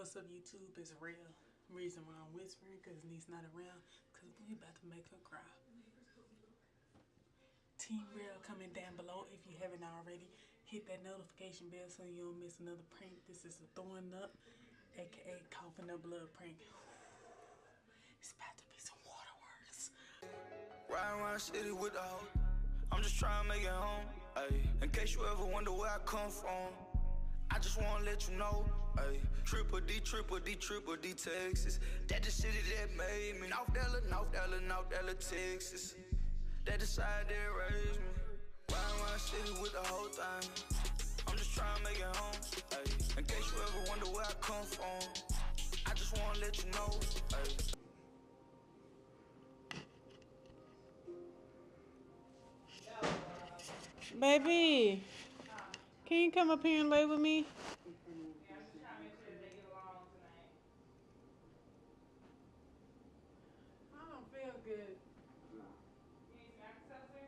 What's up, YouTube? It's real. Reason why I'm whispering because Niece's not around because we about to make her cry. Team Real coming down below. If you haven't already, hit that notification bell so you don't miss another prank. This is a throwing up, aka coughing up blood prank. It's about to be some waterworks. Riding around city with the hoe. I'm just trying to make it home. Ay. In case you ever wonder where I come from, I just wanna let you know. Ay. Triple D, Texas. That the city that made me. North Dallas, Texas. That the side that raised me. Riding around city with the whole thing. I'm just trying to make it home. Ay. In case you ever wonder where I come from, I just wanna let you know. Ay. Baby, can you come up here and lay with me? Yeah, I'm just trying to make sure they get along tonight. I don't feel good. You need some Alka-Seltzer?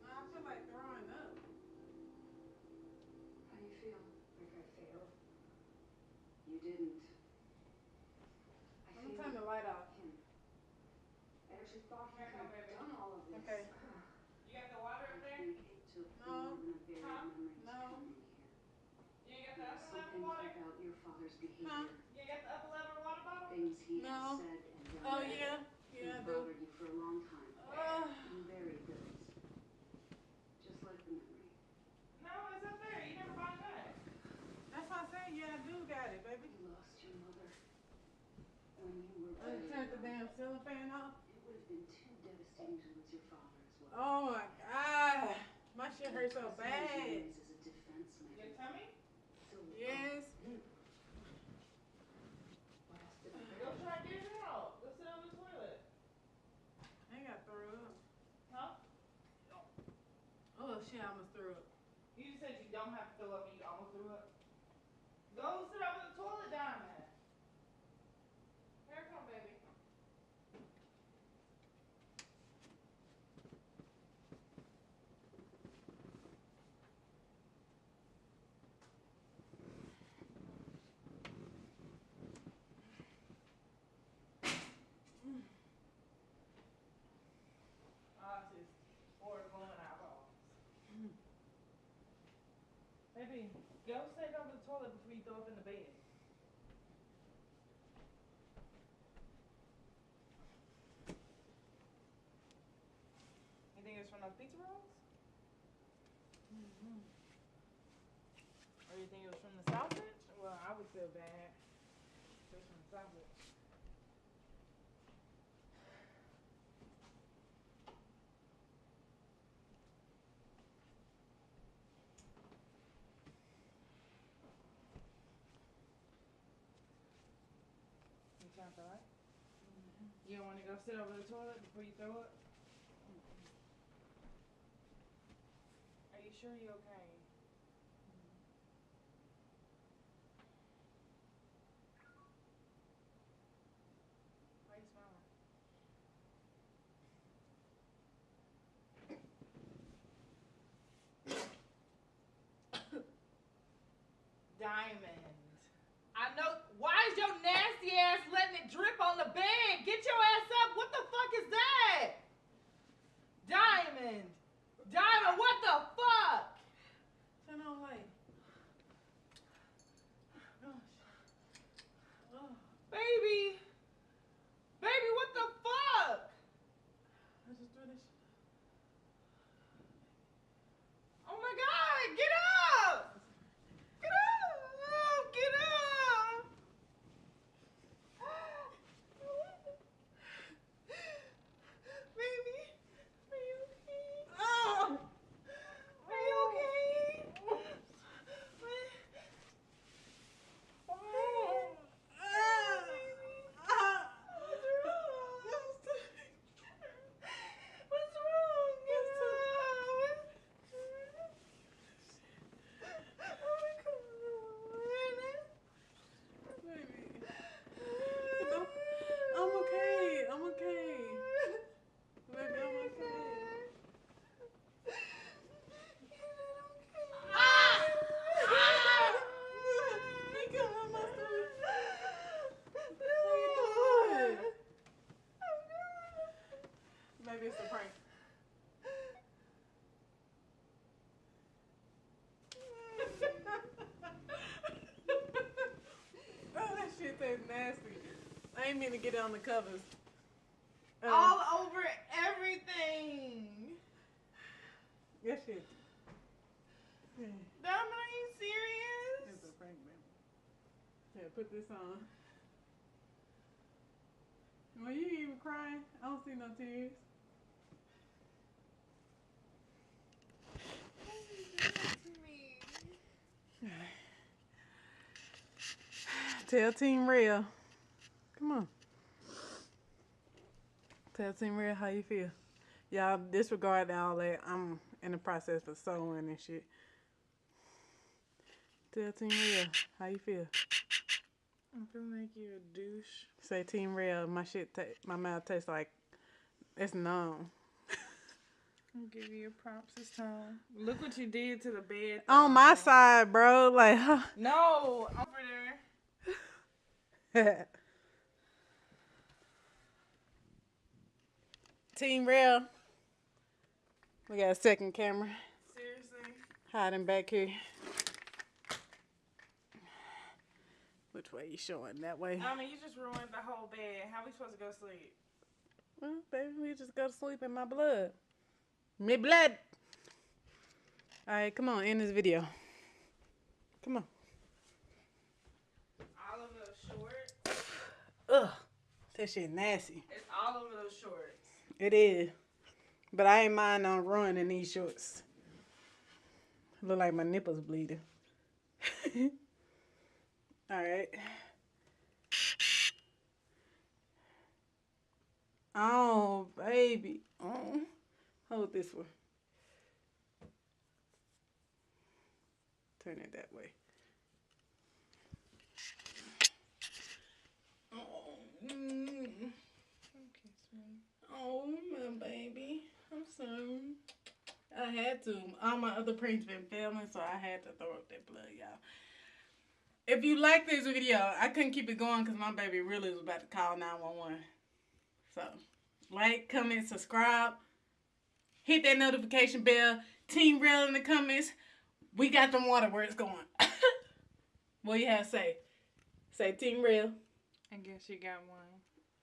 I feel like throwing up. How do you feel? Like I failed? You didn't. I'm gonna turn the light off. I actually thought he Here, could come, have baby. done all of this. Okay. You got the water up I there? think it took No. more than a very Huh? memory to No. come in here. You ain't got the There was upper level something water? about your father's behavior. Huh? You ain't got the upper level water bottle? Things he No. has said and done. Oh yeah, They yeah I bothered do. you for a long time. Uh, And buried those. Just like the memory. No, it's up there. You never brought it back. that's why I said yeah I do got it, baby. You lost your mother when you were I very turned the young. damn ceiling fan off. It would have been too devastating to lose your father as well. Oh my god, my shit hurts so bad. As a defense Your mechanism. tummy? So, Yes. what else did I Go try to get it out. Go sit on the toilet. I ain't got to throw up. Huh? Oh shit, I almost threw up. You just said you don't have to throw up and you almost threw up. Go sit on the toilet, Diamond. Here, come, baby. Ah, it's four glowing eyeballs. Baby, go sit on the toilet before you throw up in the bed. You think it's from those pizza rolls? Or you think it was from the sausage? Well, I would feel bad if it was from the sausage. You sound alright? You don't want to go sit over the toilet before you throw up? Are you sure you're okay? Why are you smiling? Diamond. I know. Why is your nasty ass letting it drip on the bed? Get your ass up. What the fuck is that? Diamond. Diamond, what the fuck? Turn on light. Oh, oh, Baby. Baby, what the fuck? I just threw this. Oh my god, get up! Get up! ain't mean to get on the covers. All over everything. Yes, shit. Yeah. Diamond, are you serious? It's a prank, man. Yeah, put this on. Well, you ain't even crying. I don't see no tears. Why did you do that to me? Tell Team Real. Come on. Tell Team Real how you feel. Y'all disregard all that. I'm in the process of sewing and shit. Tell Team Real how you feel. I feel like you're a douche. Say Team Real. My mouth tastes like it's numb. I'll give you your props this time. Look what you did to the bed. On my side, bro. Like, huh. No, over there. Team Real. We got a second camera Seriously? hiding back here. Which way you showing? That way? I mean, you just ruined the whole bed. How we supposed to go to sleep? Well, baby, we just go to sleep in my blood. Me blood. All right, come on, end this video. Come on. All of those shorts. Ugh, that shit nasty. It's all over those shorts. It is. But I ain't mind on ruining these shorts. Look like my nipples bleeding. All right. Oh, baby. Oh. Hold this one. Turn it that way. Oh, oh, my baby. I'm sorry. I had to. All my other pranks been filming, so I had to throw up that blood, y'all. If you like this video, I couldn't keep it going because my baby really was about to call 911. So, like, comment, subscribe. Hit that notification bell. Team Real in the comments. We got them waterworks going. What you have to say? Say Team Real. I guess you got one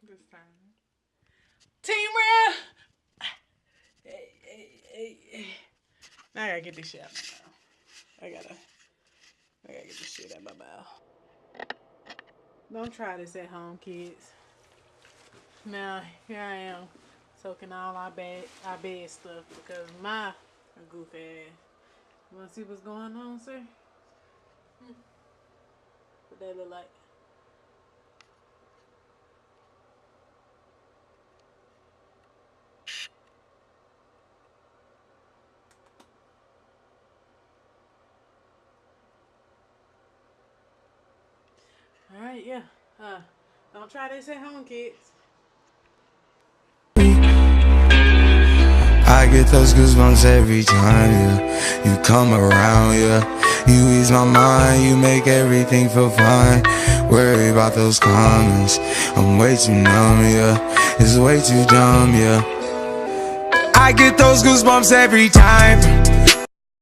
this time. Team Real. Hey. Now I gotta get this shit out of my mouth. I gotta get this shit out of my mouth. Don't try this at home, kids. Now, here I am, soaking all our bed stuff because my goofy ass. You wanna see what's going on, sir? What they look like? Alright, yeah. Don't try this at home, kids. I get those goosebumps every time, yeah. You come around, yeah. You ease my mind, you make everything feel fine. Worry about those comments, I'm way too numb, yeah. It's way too dumb, yeah. I get those goosebumps every time.